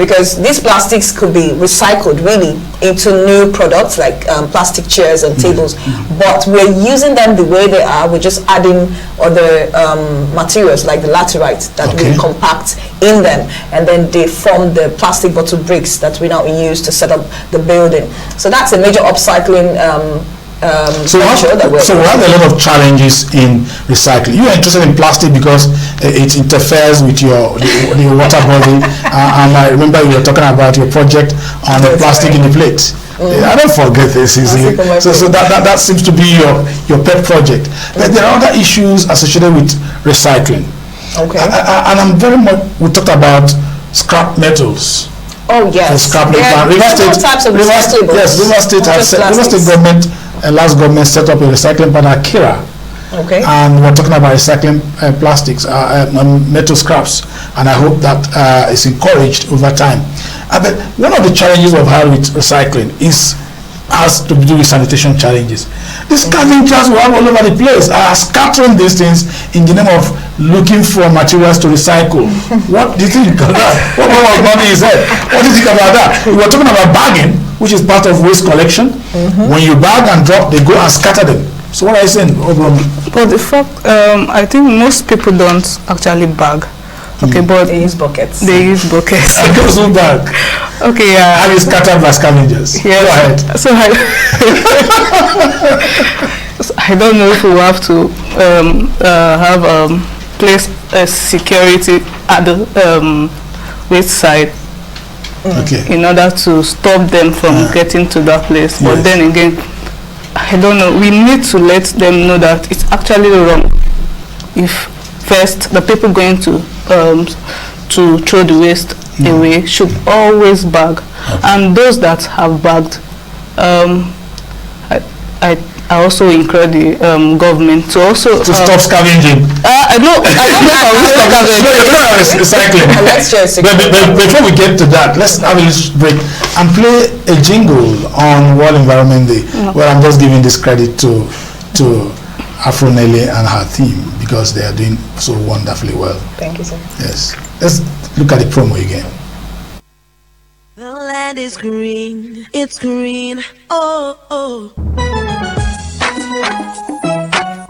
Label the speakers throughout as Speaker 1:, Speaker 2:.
Speaker 1: because these plastics could be recycled really into new products like plastic chairs and tables, but we're using them the way they are. We're just adding other materials like the laterite that we compact in them, and then they form the plastic bottle bricks that we now use to set up the building. So that's a major upcycling
Speaker 2: so we have a lot of challenges in recycling. You are interested in plastic because it interferes with your water body, and I remember you were talking about your project on the plastic in the plate. I don't forget this easily. So that seems to be your pet project. But there are other issues associated with recycling. Okay. And I'm very much, we talked about scrap metals.
Speaker 1: Oh yes.
Speaker 2: Scrap metal. River State government. Last government set up a recycling plant at Kira. Okay. And we're talking about recycling plastics, metal scraps, and I hope that is encouraged over time. But one of the challenges we've had with recycling has to do with sanitation challenges. The scavengers we have all over the place are scattering these things in the name of looking for materials to recycle. What do you think of that? What money is that? What do you think about that? We were talking about bagging, which is part of waste collection. When you bag and drop, they go and scatter them. So what are you saying?
Speaker 3: But the fact, I think most people don't actually bag. Okay, but
Speaker 1: they use buckets.
Speaker 3: They use buckets.
Speaker 2: And goes on back.
Speaker 3: Okay, yeah.
Speaker 2: And it's scattered by scavengers.
Speaker 3: Yes.
Speaker 2: Go ahead.
Speaker 3: So I don't know if we have to have place security at the waste side.
Speaker 2: Okay.
Speaker 3: In order to stop them from getting to that place. But then again, I don't know. We need to let them know that it's actually wrong. If first the people going to throw the waste away should always bag, and those that have bagged, I also encourage the government to also
Speaker 2: stop scavenging.
Speaker 3: I don't know if
Speaker 2: recycling. But before we get to that, let's have a little break and play a jingle on World Environment Day. Well, I'm just giving this credit to Afro Nelly and her team because they are doing so wonderfully well.
Speaker 1: Thank you, sir.
Speaker 2: Yes. Let's look at the promo again.
Speaker 4: The land is green, it's green, oh.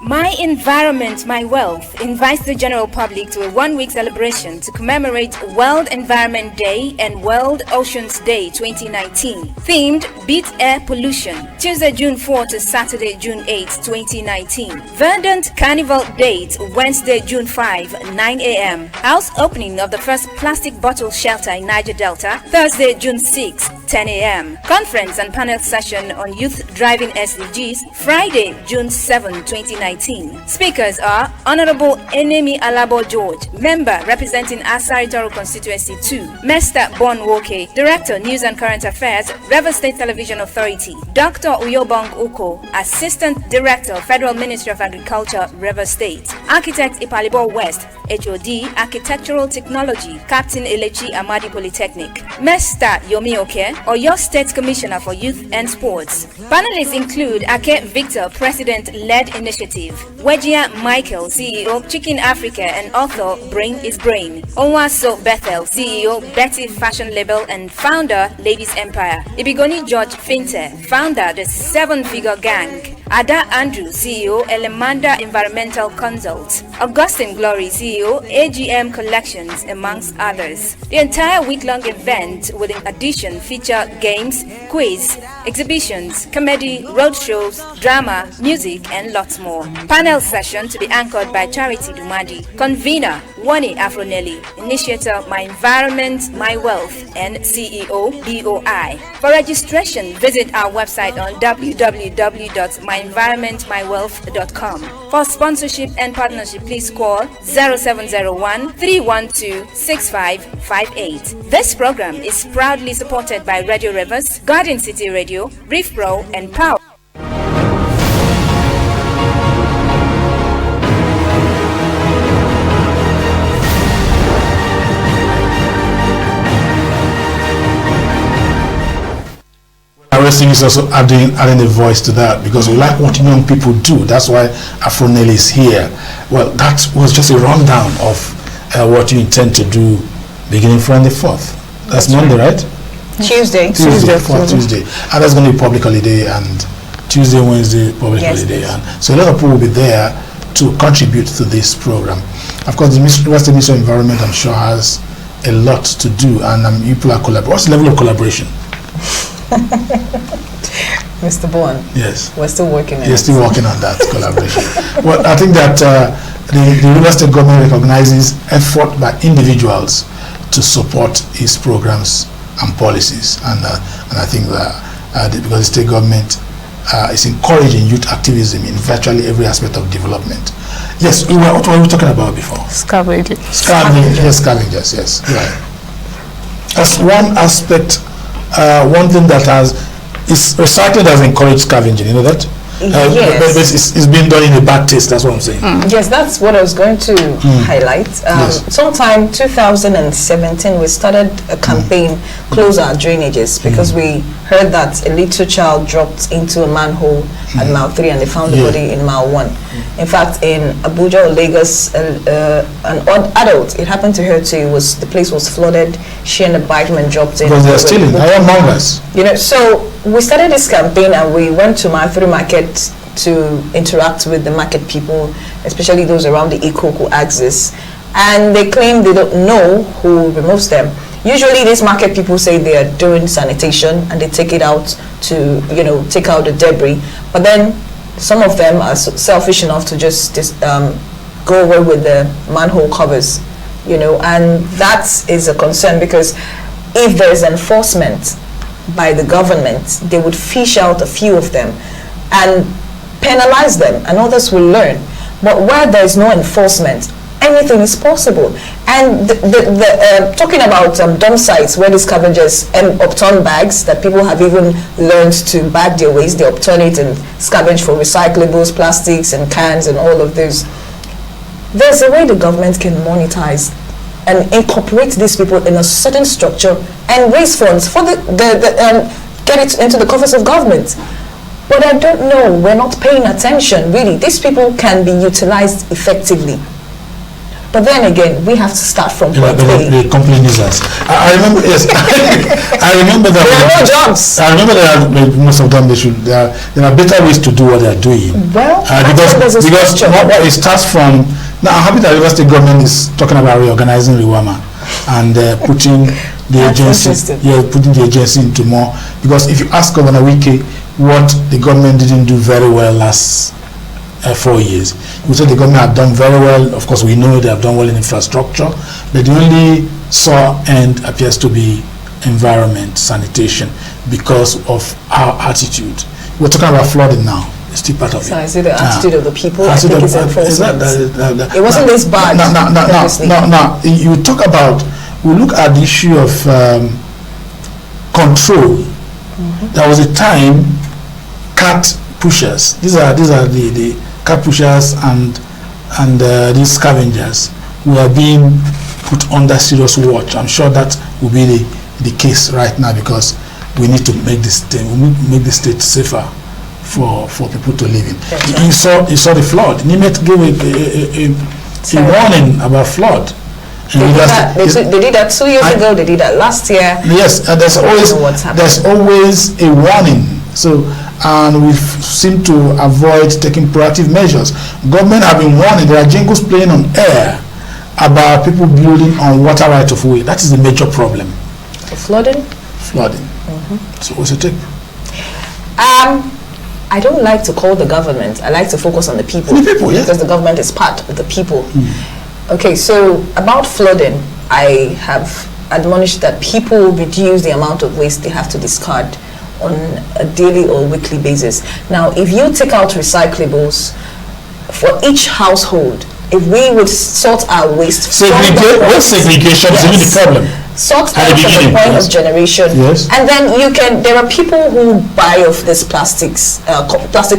Speaker 5: My Environment, My Wealth invites the general public to a one-week celebration to commemorate World Environment Day and World Oceans Day 2019. Themed Beat Air Pollution, Tuesday, June 4 to Saturday, June 8, 2019. Verdant Carnival date, Wednesday, June 5, 9 a.m. House opening of the first plastic bottle shelter in Niger Delta, Thursday, June 6, 10 a.m. Conference and panel session on youth driving SDGs, Friday, June 7, 2019. Speakers are Honorable Enemi Alabo George, member representing Asari Toro Constituency 2, Mr. Bon Woke, Director News and Current Affairs, River State Television Authority, Dr. Uyobong Uko, Assistant Director, Federal Ministry of Agriculture, River State, Architect Ipalibo West, HOD, Architectural Technology, Captain Elechi Amadi Polytechnic, Mr. Yomi Oke, Oyo State Commissioner for Youth and Sports. Panelists include Ake Victor, President-led Initiative, Wejia Michael, CEO, Chicken Africa and author, Brain is Brain, Onwaso Bethel, CEO, Betty Fashion Label and founder, Ladies Empire, Ibigoni George Finte, founder, The Seven Figure Gang, Ada Andrew, CEO, Elemanda Environmental Consult, Augustine Glory, CEO, AGM Collections, amongst others. The entire week-long event will in addition feature games, quiz, exhibitions, comedy, road shows, drama, music, and lots more. Panel session to be anchored by Charity Dumadi. Convener, Wani Afronelli. Initiator, My Environment, My Wealth, and CEO, BOI. For registration, visit our website on www.myenvironmentmywealth.com. For sponsorship and partnership, please call 0701 312 6558. This program is proudly supported by Radio Rivers, Garden City Radio, Reef Pro, and Power.
Speaker 2: Wrestling is also adding a voice to that because we like what young people do. That's why Afro Nelly is here. Well, that was just a rundown of what you intend to do beginning from the 4th. That's Monday, right?
Speaker 1: Tuesday.
Speaker 2: Tuesday. And that's going to be public holiday, and Tuesday, Wednesday, public holiday. And so a lot of people will be there to contribute to this program. Of course, the University Ministry of Environment, I'm sure, has a lot to do, and you people are collaborating. What's the level of collaboration?
Speaker 1: Mr. Bowen.
Speaker 2: Yes.
Speaker 1: We're still working on it.
Speaker 2: You're still working on that collaboration. Well, I think that the River State government recognizes effort by individuals to support his programs and policies, and I think that because the state government is encouraging youth activism in virtually every aspect of development. Yes, what were we talking about before?
Speaker 3: Scavenging.
Speaker 2: Scavengers, yes. Right. That's one aspect, one thing that is recycling has encouraged scavenging, you know that?
Speaker 1: Yes.
Speaker 2: But it's been done in a bad taste, that's what I'm saying.
Speaker 1: Yes, that's what I was going to highlight. Sometime 2017, we started a campaign, Close Our Drainages, because we heard that a little child dropped into a manhole at Mile 3 and they found the body in Mile 1. In fact, in Abuja or Lagos, an odd adult, it happened to her too, the place was flooded, she and the bikeman dropped in.
Speaker 2: Because they're stealing, ironmongers.
Speaker 1: You know, so we started this campaign and we went to Mile 3 Market to interact with the market people, especially those around the Ikoku axis, and they claim they don't know who removes them. Usually these market people say they are doing sanitation and they take it out to, take out the debris, but then some of them are selfish enough to just go away with the manhole covers, and that is a concern, because if there is enforcement by the government, they would fish out a few of them and penalize them, and others will learn. But where there is no enforcement, anything is possible. And talking about dump sites where these scavengers upturn bags that people have even learned to bag their waste, they upturn it and scavenge for recyclables, plastics and cans and all of those. There's a way the government can monetize and incorporate these people in a certain structure and raise funds for get it into the coffers of government. But I don't know, we're not paying attention, really. These people can be utilized effectively. But then again, we have to start from point A.
Speaker 2: The company needs us. I remember, yes. I remember that.
Speaker 1: There are no jobs.
Speaker 2: I remember that most of them, there are better ways to do what they are doing.
Speaker 1: Well,
Speaker 2: because what it starts from. Now, I'm happy that River State government is talking about reorganizing Riwama and putting the agency into more. Because if you ask Governor Wike what the government didn't do very well last 4 years, we said the government had done very well. Of course, we know they have done well in infrastructure, but the only sore end appears to be environment, sanitation, because of our attitude. We're talking about flooding now. It's still part of it.
Speaker 1: So is it the attitude of the people? I think it's enforcement. It wasn't this bad.
Speaker 2: Now, you talk about, we look at the issue of control. There was a time cat pushers, these are the cat pushers and these scavengers were being put under serious watch. I'm sure that will be the case right now, because we need to make the state safer for people to live in. You saw the flood. Nimet gave a warning about flood.
Speaker 1: They did that 2 years ago. They did that last year.
Speaker 2: Yes, and there's always a warning. So, and we seem to avoid taking proactive measures. Government have been warning. There are jingles playing on air about people building on water right of way. That is the major problem.
Speaker 1: Flooding.
Speaker 2: So what's your take?
Speaker 1: I don't like to call the government. I like to focus on the people.
Speaker 2: The people, yes.
Speaker 1: Because the government is part of the people. Okay, so about flooding, I have admonished that people reduce the amount of waste they have to discard on a daily or weekly basis. Now, if you take out recyclables for each household, if we would sort our waste...
Speaker 2: Segregation is really the problem.
Speaker 1: Sort out from the point of generation, and then there are people who buy off these plastic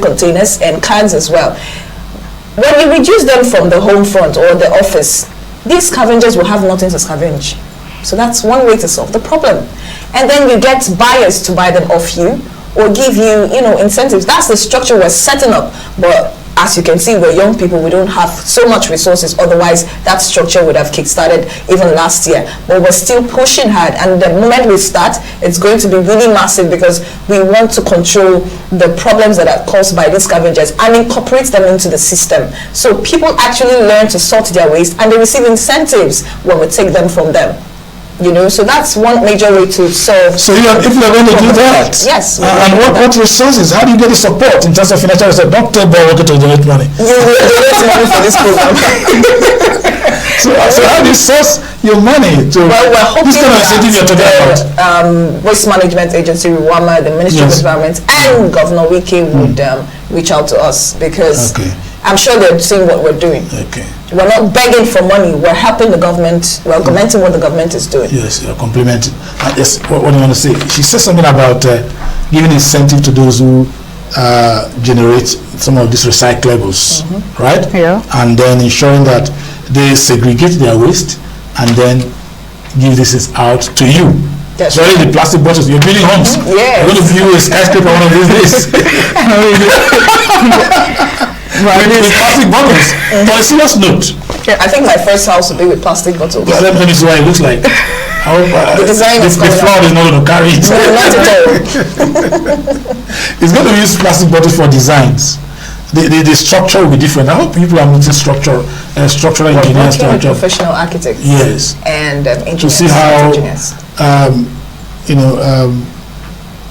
Speaker 1: containers and cans as well. When you reduce them from the home front or the office, these scavengers will have nothing to scavenge. So that's one way to solve the problem. And then you get buyers to buy them off you, or give you, incentives. That's the structure we're setting up. But as you can see, we're young people, we don't have so much resources, otherwise that structure would have kick-started even last year. But we're still pushing hard, and the moment we start, it's going to be really massive, because we want to control the problems that are caused by these scavengers and incorporate them into the system. So people actually learn to sort their waste, and they receive incentives when we take them from them. So that's one major way to solve.
Speaker 2: So if you're going to do that,
Speaker 1: yes.
Speaker 2: And what resources? How do you get the support in terms of financial resources? Don't tell Borough to donate money.
Speaker 1: You donate money for this program.
Speaker 2: so how do you source your money to?
Speaker 1: Well, we're hoping
Speaker 2: this kind of incentive you're talking about.
Speaker 1: Waste Management Agency, RWAMA, the Ministry of Environment, and Governor Wike would reach out to us, because I'm sure they're seeing what we're doing.
Speaker 2: Okay.
Speaker 1: We're not begging for money. We're helping the government. We're augmenting what the government is doing.
Speaker 2: Yes, you're complimenting. Yes, what do you want to say? She said something about giving incentive to those who generate some of these recyclables, right?
Speaker 3: Yeah.
Speaker 2: And then ensuring that they segregate their waste and then give this out to you.
Speaker 1: That's
Speaker 2: Sorry, the plastic bottles. You're building homes.
Speaker 1: Yes.
Speaker 2: You're going to view a skyscraper one of these days. With plastic bottles. On a serious note.
Speaker 1: I think my first house will be with plastic bottles.
Speaker 2: Well, let me see what it looks like. I hope,
Speaker 1: the design is
Speaker 2: the floor is not going to carry it.
Speaker 1: No, not at all.
Speaker 2: It's going to use plastic bottles for designs. The structure will be different. I hope people are meeting structural engineers to
Speaker 1: with professional architects.
Speaker 2: Yes.
Speaker 1: And engineers.
Speaker 2: To see how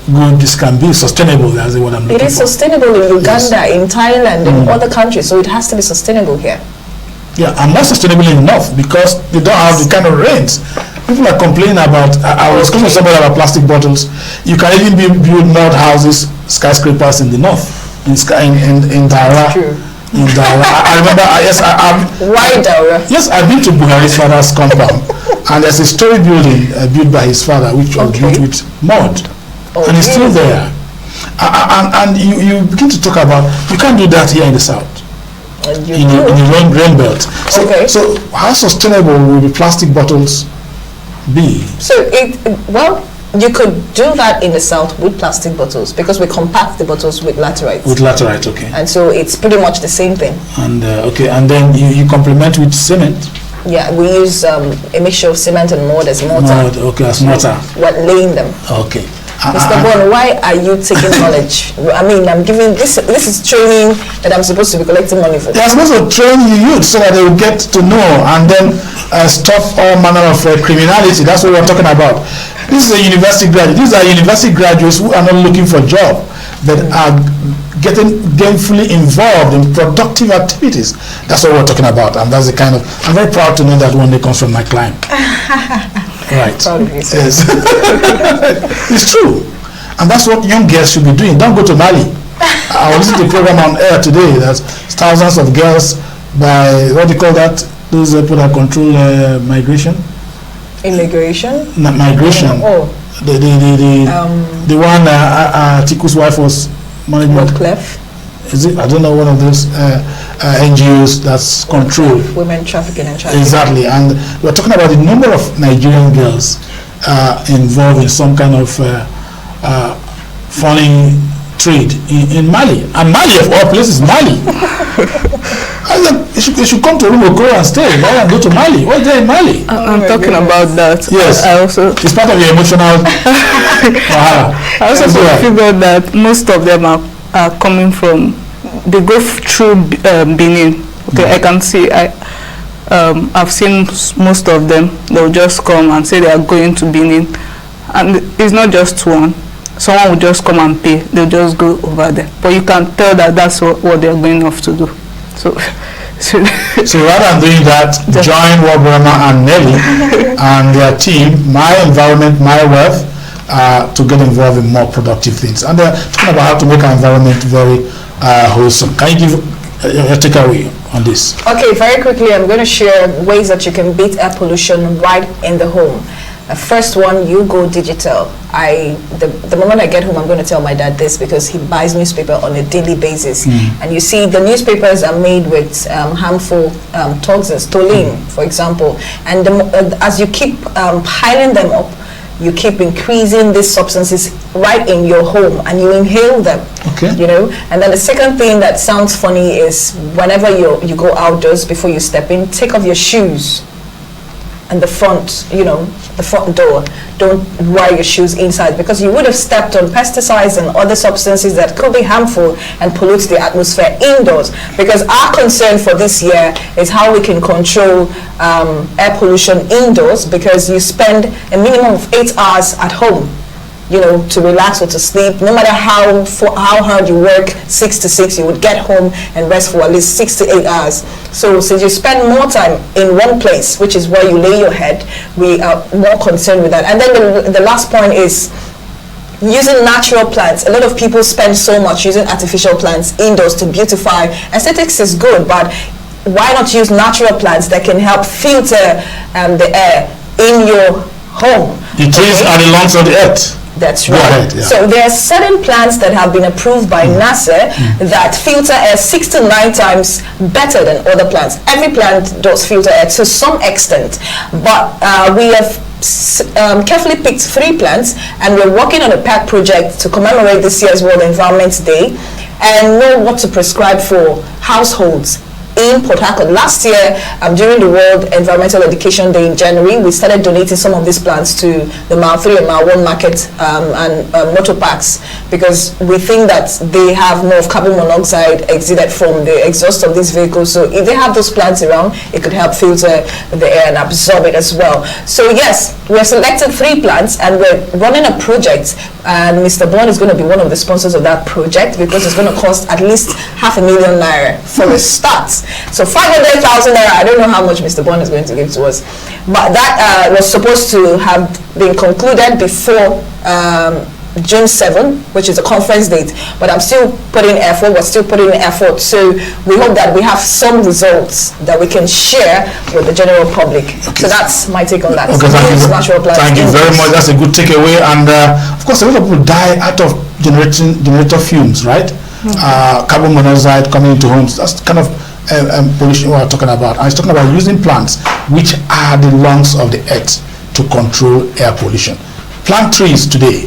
Speaker 2: good this can be, sustainable. That's what I'm looking for.
Speaker 1: It is sustainable in Uganda, in Thailand, in other countries. So it has to be sustainable here.
Speaker 2: Yeah, and not sustainable enough, because they don't have the kind of rains. People are complaining about. I was talking to somebody about plastic bottles. You can even build mud houses, skyscrapers in the north, in Daura.
Speaker 1: True.
Speaker 2: In Daura. I remember.
Speaker 1: Why Daura?
Speaker 2: Yes, I've been to Buhari's father's compound, and there's a story building built by his father, which was built with mud, and it's still there. And you begin to talk about, you can't do that here in the south. In the rain belt. So how sustainable will the plastic bottles be?
Speaker 1: So you could do that in the south with plastic bottles, because we compact the bottles with laterite.
Speaker 2: With laterite, okay.
Speaker 1: And so it's pretty much the same thing.
Speaker 2: And and then you complement with cement.
Speaker 1: Yeah, we use a mixture of cement and mud as mortar.
Speaker 2: As mortar.
Speaker 1: We're laying them.
Speaker 2: Okay.
Speaker 1: Mr. Bon, why are you taking knowledge? I mean, I'm giving this is training that I'm supposed to be collecting money for.
Speaker 2: They're supposed to train the youth so that they will get to know and then stop all manner of criminality. That's what we're talking about. This is a university graduate. These are university graduates who are not looking for a job, but are getting gainfully involved in productive activities. That's what we're talking about, and that's the kind of. I'm very proud to know that one day comes from my client. Right. Yes. It's true. And that's what young girls should be doing. Don't go to Mali. I was listening to a program on air today. There's thousands of girls by, what do you call that? Those people that control migration?
Speaker 1: Immigration?
Speaker 2: Migration.
Speaker 1: Oh.
Speaker 2: The one Tiku's wife was managing.
Speaker 1: Wycliffe?
Speaker 2: Is it? I don't know, one of those NGOs that's controlled.
Speaker 1: Women trafficking and trafficking.
Speaker 2: Exactly, and we're talking about the number of Nigerian girls involved in some kind of funny trade in Mali. And Mali, of all places, Mali. I said, they should come to Rumokoro and stay, rather than go to Mali. What's there in Mali?
Speaker 3: I'm talking about that.
Speaker 2: Yes.
Speaker 3: I also.
Speaker 2: It's part of your emotional.
Speaker 3: I also figured that most of them are coming from, they go through Benin. Okay, I can see, I've seen most of them. They'll just come and say they are going to Benin, and it's not just one. Someone will just come and pay. They'll just go over there, but you can tell that that's what they're going off to do. So
Speaker 2: rather than doing that, join Wabrama and Nelly and their team, My Environment, My Wealth, to get involved in more productive things. And they're talking about how to make our environment very wholesome. Can you give a takeaway on this?
Speaker 1: Okay, very quickly, I'm going to share ways that you can beat air pollution right in the home. First one, you go digital. The moment I get home, I'm going to tell my dad this, because he buys newspaper on a daily basis. And you see, the newspapers are made with harmful toxins, toluene, for example. And as you keep piling them up, you keep increasing these substances right in your home and you inhale them.
Speaker 2: Okay.
Speaker 1: You know, and then the second thing that sounds funny is whenever you go outdoors, before you step in, take off your shoes and the front, you know, the front door. Don't wear your shoes inside, because you would have stepped on pesticides and other substances that could be harmful and pollute the atmosphere indoors. Because our concern for this year is how we can control air pollution indoors, because you spend a minimum of 8 hours at home, you know, to relax or to sleep. No matter how hard you work, 6 to 6, you would get home and rest for at least 6 to 8 hours. So since you spend more time in one place, which is where you lay your head, we are more concerned with that. And then the last point is using natural plants. A lot of people spend so much using artificial plants indoors to beautify. Aesthetics is good, but why not use natural plants that can help filter the air in your home?
Speaker 2: The trees are the lungs of the earth.
Speaker 1: That's
Speaker 2: Go
Speaker 1: right.
Speaker 2: ahead, yeah.
Speaker 1: So there are certain plants that have been approved by NASA that filter air 6 to 9 times better than other plants. Every plant does filter air to some extent, but we have carefully picked 3 plants, and we're working on a pet project to commemorate this year's World Environment Day and know what to prescribe for households in Port Harcourt. Last year, during the World Environmental Education Day in January, we started donating some of these plants to the Mile 3 and Mile 1 market and motor parks, because we think that they have more of carbon monoxide exuded from the exhaust of these vehicles. So if they have those plants around, it could help filter the air and absorb it as well. So yes, we have selected 3 plants and we're running a project, and Mr. Bond is going to be one of the sponsors of that project, because it's going to cost at least ₦500,000 naira for a start. So 500,000 naira, I don't know how much Mr. Bond is going to give to us, but that was supposed to have been concluded before June 7, which is a conference date, but I'm still putting effort, we're still putting effort, so we hope that we have some results that we can share with the general public. Okay. So that's my take on that.
Speaker 2: Okay, thank you very much. That's a good takeaway. And of course, a lot of people die out of generator fumes, right? Carbon monoxide coming into homes. That's kind of pollution we're talking about. I was talking about using plants, which are the lungs of the earth, to control air pollution. Plant trees today.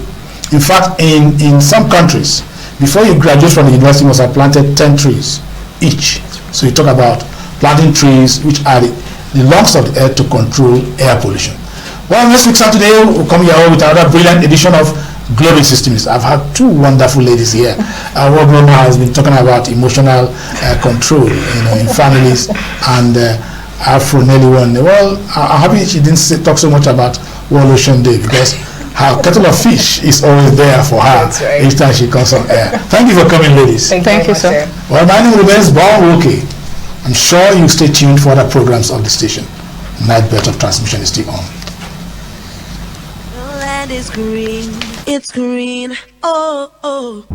Speaker 2: In fact, in some countries, before you graduate from the university, you must have planted 10 trees each. So you talk about planting trees, which are the lungs of the earth, to control air pollution. Well, next week Saturday, we'll come here with another brilliant edition of Global Systems. I've had 2 wonderful ladies here. Our woman has been talking about emotional control, in families, and Afro Nelly one. Well, I'm happy she didn't talk so much about World Ocean Day, because her kettle of fish is always there for her. That's right. Each time she comes on air. Thank you for coming, ladies.
Speaker 3: Thank you, sir.
Speaker 2: Well, my name remains Bon Woke. I'm sure you stay tuned for other programs of the station. Night Bird of Transmission is still on.
Speaker 4: The land is green, it's green, oh, oh.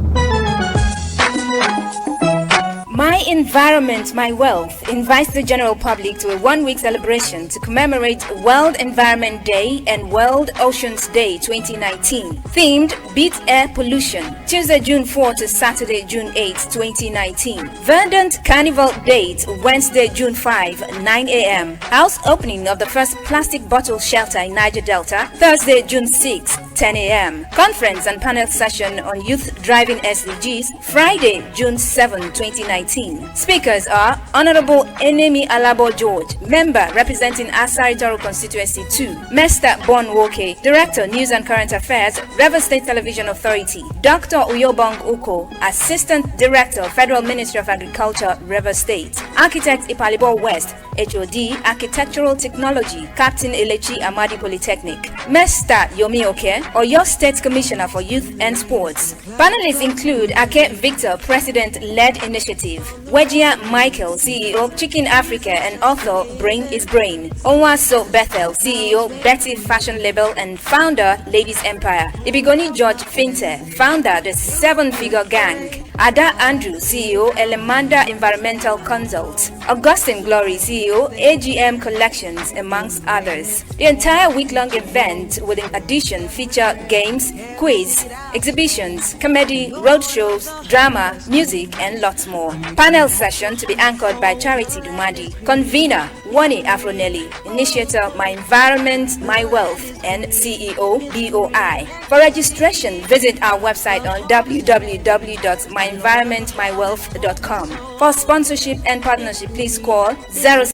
Speaker 5: My Environment, My Wealth invites the general public to a one-week celebration to commemorate World Environment Day and World Oceans Day 2019. Themed Beat Air Pollution, Tuesday, June 4 to Saturday, June 8, 2019. Verdant Carnival date, Wednesday, June 5, 9 a.m. House opening of the first plastic bottle shelter in Niger Delta, Thursday, June 6, 10 a.m. Conference and panel session on youth driving SDGs, Friday, June 7, 2019. Speakers are Honorable Enemi Alabo George, member representing Asari Toro Constituency 2, Mr. Bon Woke, Director News and Current Affairs, River State Television Authority, Dr. Uyobong Uko, Assistant Director, Federal Ministry of Agriculture, River State, Architect Ipalibo West, HOD, Architectural Technology, Captain Elechi Amadi Polytechnic, Mr. Yomi Oke, Oyo State Commissioner for Youth and Sports. Panelists include Ake Victor, President-led Initiative, Wejia Michael, CEO, Chicken Africa and author, Brain is Brain, Onwaso Bethel, CEO, Betty Fashion Label and founder, Ladies Empire, Ibigoni George Finte, founder, The 7-Figure Gang, Ada Andrew, CEO, Elemanda Environmental Consult, Augustine Glory, CEO, AGM Collections, amongst others. The entire week-long event will in addition feature games, quiz, exhibitions, comedy, road shows, drama, music, and lots more. Panel session to be anchored by Charity Dumadi. Convener, Wani Afronelli. Initiator, My Environment, My Wealth, and CEO, BOI. For registration, visit our website on www.myenvironmentmywealth.com. For sponsorship and partnership, please call 0